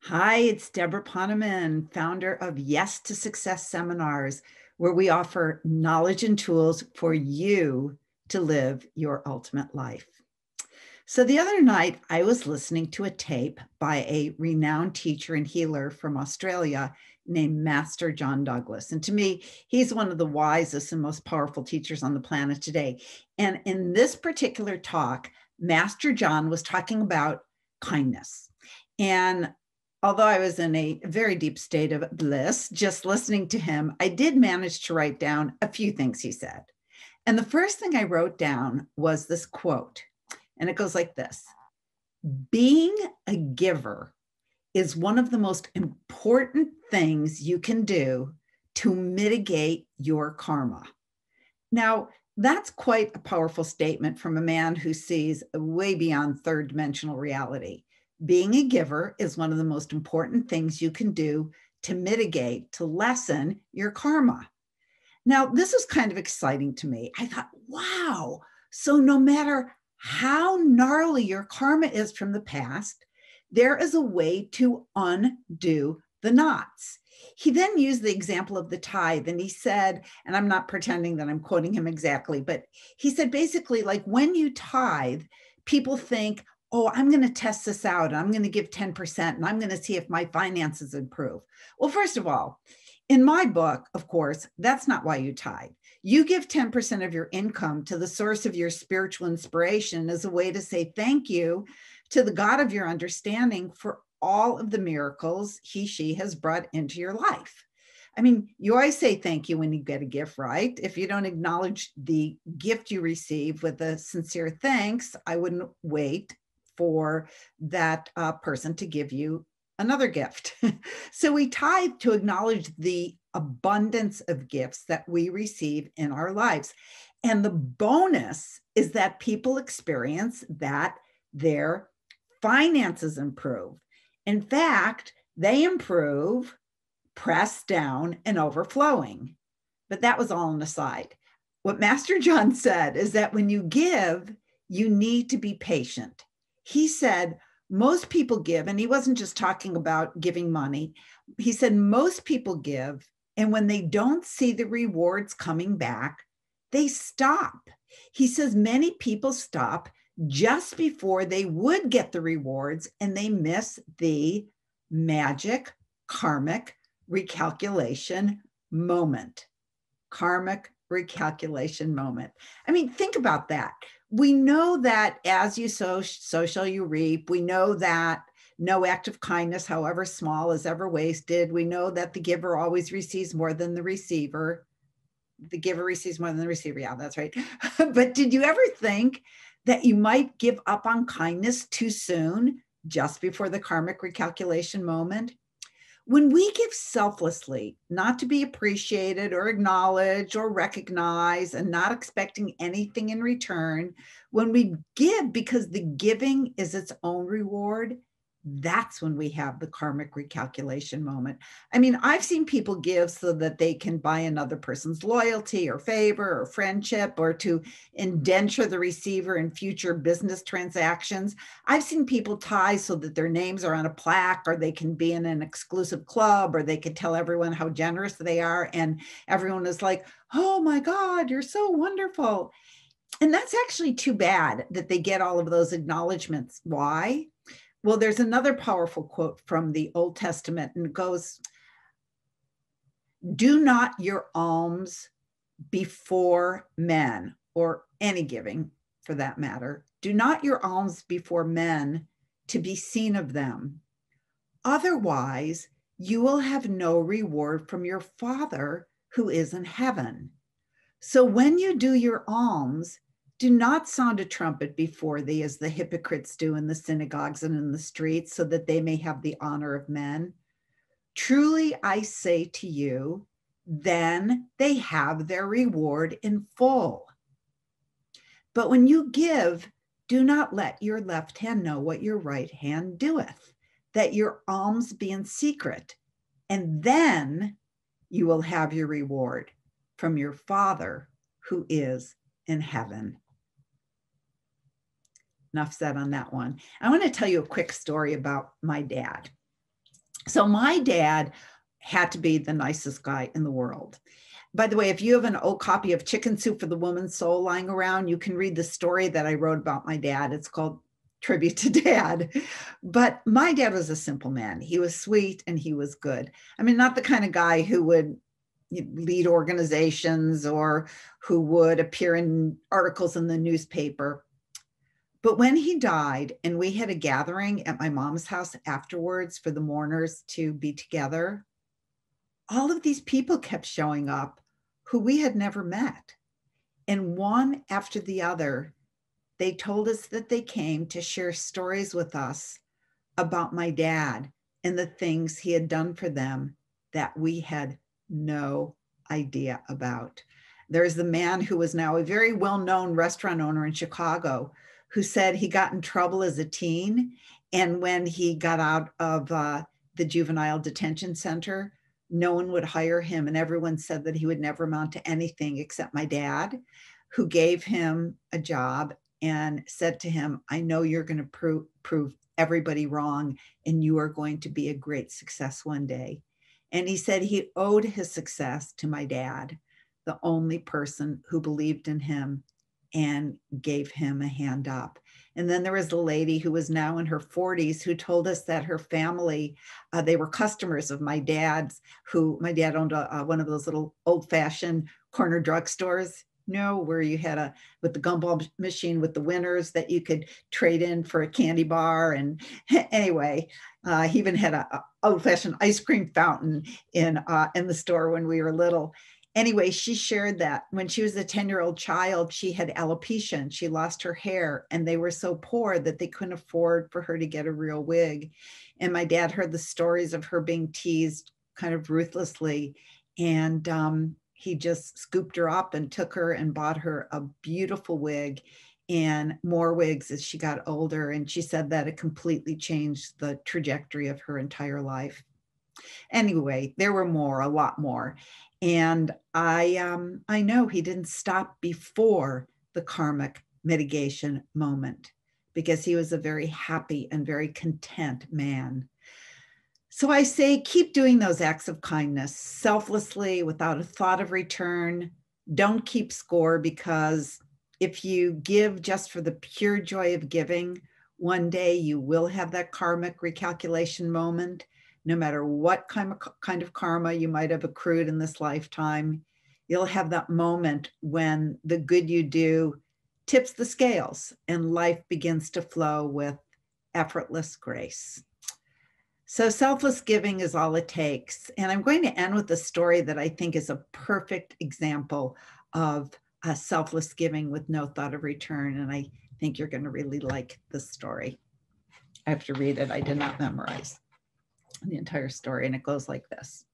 Hi, it's Deborah Poneman, founder of Yes to Success Seminars, where we offer knowledge and tools for you to live your ultimate life. So the other night, I was listening to a tape by a renowned teacher and healer from Australia named Master John Douglas. And to me, he's one of the wisest and most powerful teachers on the planet today. And in this particular talk, Master John was talking about kindness. And although I was in a very deep state of bliss just listening to him, I did manage to write down a few things he said. And the first thing I wrote down was this quote, and it goes like this: being a giver is one of the most important things you can do to mitigate your karma. Now, that's quite a powerful statement from a man who sees way beyond third dimensional reality. Being a giver is one of the most important things you can do to mitigate, to lessen your karma. Now, this is kind of exciting to me. I thought, wow. So no matter how gnarly your karma is from the past, there is a way to undo the knots. He then used the example of the tithe, and he said, and I'm not pretending that I'm quoting him exactly, but he said basically, like when you tithe, people think, oh, I'm going to test this out. I'm going to give 10% and I'm going to see if my finances improve. Well, first of all, in my book, of course, that's not why you tithe. You give 10% of your income to the source of your spiritual inspiration as a way to say thank you to the God of your understanding for all of the miracles he, she has brought into your life. I mean, you always say thank you when you get a gift, right? If you don't acknowledge the gift you receive with a sincere thanks, I wouldn't wait for that person to give you another gift. So we tithe to acknowledge the abundance of gifts that we receive in our lives. And the bonus is that people experience that their finances improve. In fact, they improve, pressed down and overflowing. But that was all an aside. What Master John said is that when you give, you need to be patient. He said, most people give, and he wasn't just talking about giving money. He said, most people give, and when they don't see the rewards coming back, they stop. He says, many people stop just before they would get the rewards, and they miss the magic karmic recalculation moment. Karmic recalculation moment. I mean, think about that. We know that as you sow, so shall you reap. We know that no act of kindness, however small, is ever wasted. We know that the giver always receives more than the receiver. The giver receives more than the receiver. Yeah, that's right. But did you ever think that you might give up on kindness too soon, just before the karmic recalculation moment? When we give selflessly, not to be appreciated or acknowledged or recognized, and not expecting anything in return, when we give because the giving is its own reward, that's when we have the karmic recalculation moment. I mean, I've seen people give so that they can buy another person's loyalty or favor or friendship, or to indenture the receiver in future business transactions. I've seen people tithe so that their names are on a plaque, or they can be in an exclusive club, or they can tell everyone how generous they are. And everyone is like, oh my God, you're so wonderful. And that's actually too bad that they get all of those acknowledgments. Why? Well, there's another powerful quote from the Old Testament, and it goes, do not your alms before men, or any giving for that matter. Do not your alms before men to be seen of them. Otherwise, you will have no reward from your Father who is in heaven. So when you do your alms, do not sound a trumpet before thee, as the hypocrites do in the synagogues and in the streets, so that they may have the honor of men. Truly, I say to you, then they have their reward in full. But when you give, do not let your left hand know what your right hand doeth, that your alms be in secret, and then you will have your reward from your Father who is in heaven. Enough said on that one. I want to tell you a quick story about my dad. So my dad had to be the nicest guy in the world. By the way, if you have an old copy of Chicken Soup for the Woman's Soul lying around, you can read the story that I wrote about my dad. It's called Tribute to Dad. But my dad was a simple man. He was sweet and he was good. I mean, not the kind of guy who would lead organizations or who would appear in articles in the newspaper. But when he died and we had a gathering at my mom's house afterwards for the mourners to be together, all of these people kept showing up who we had never met. And one after the other, they told us that they came to share stories with us about my dad and the things he had done for them that we had no idea about. There's the man who was now a very well-known restaurant owner in Chicago who said he got in trouble as a teen. And when he got out of the juvenile detention center, no one would hire him. And everyone said that he would never amount to anything except my dad, who gave him a job and said to him, I know you're going to prove everybody wrong and you are going to be a great success one day. And he said he owed his success to my dad, the only person who believed in him and gave him a hand up. And then there was a lady who was now in her 40s who told us that her family, they were customers of my dad's, who my dad owned one of those little old-fashioned corner drugstores, where you had with the gumball machine with the winners that you could trade in for a candy bar. And anyway, he even had a old-fashioned ice cream fountain in the store when we were little. Anyway, she shared that when she was a 10-year-old child, she had alopecia and she lost her hair, and they were so poor that they couldn't afford for her to get a real wig. And my dad heard the stories of her being teased kind of ruthlessly. And he just scooped her up and took her and bought her a beautiful wig and more wigs as she got older. And she said that it completely changed the trajectory of her entire life. Anyway, there were a lot more. And I know he didn't stop before the karmic mitigation moment because he was a very happy and very content man. So I say, keep doing those acts of kindness selflessly without a thought of return. Don't keep score, because if you give just for the pure joy of giving, one day you will have that karmic recalculation moment. No matter what kind of karma you might have accrued in this lifetime, you'll have that moment when the good you do tips the scales and life begins to flow with effortless grace. So selfless giving is all it takes. And I'm going to end with a story that I think is a perfect example of selfless giving with no thought of return. And I think you're going to really like this story. I have to read it. I did not memorize the entire story, and it goes like this.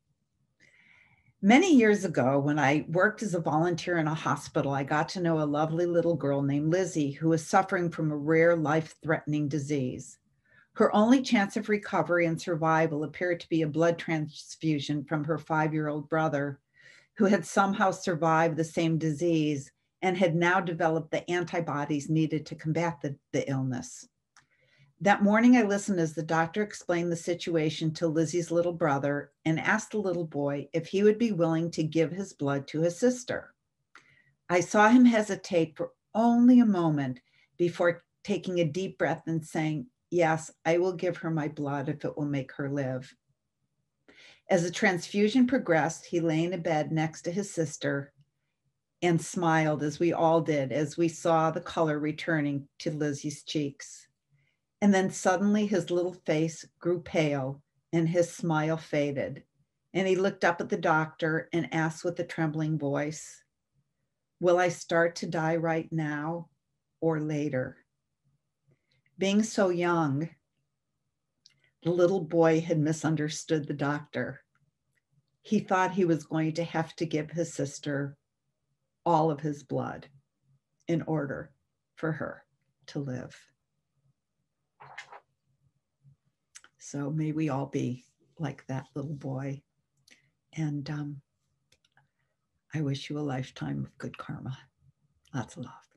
Many years ago, when I worked as a volunteer in a hospital, I got to know a lovely little girl named Lizzie who was suffering from a rare life-threatening disease. Her only chance of recovery and survival appeared to be a blood transfusion from her 5-year-old brother, who had somehow survived the same disease and had now developed the antibodies needed to combat the illness. That morning, I listened as the doctor explained the situation to Lizzie's little brother and asked the little boy if he would be willing to give his blood to his sister. I saw him hesitate for only a moment before taking a deep breath and saying, "Yes, I will give her my blood if it will make her live." As the transfusion progressed, he lay in a bed next to his sister and smiled, as we all did, as we saw the color returning to Lizzie's cheeks. And then suddenly his little face grew pale and his smile faded. And he looked up at the doctor and asked with a trembling voice, "Will I start to die right now or later?" Being so young, the little boy had misunderstood the doctor. He thought he was going to have to give his sister all of his blood in order for her to live. So may we all be like that little boy. And I wish you a lifetime of good karma. Lots of love.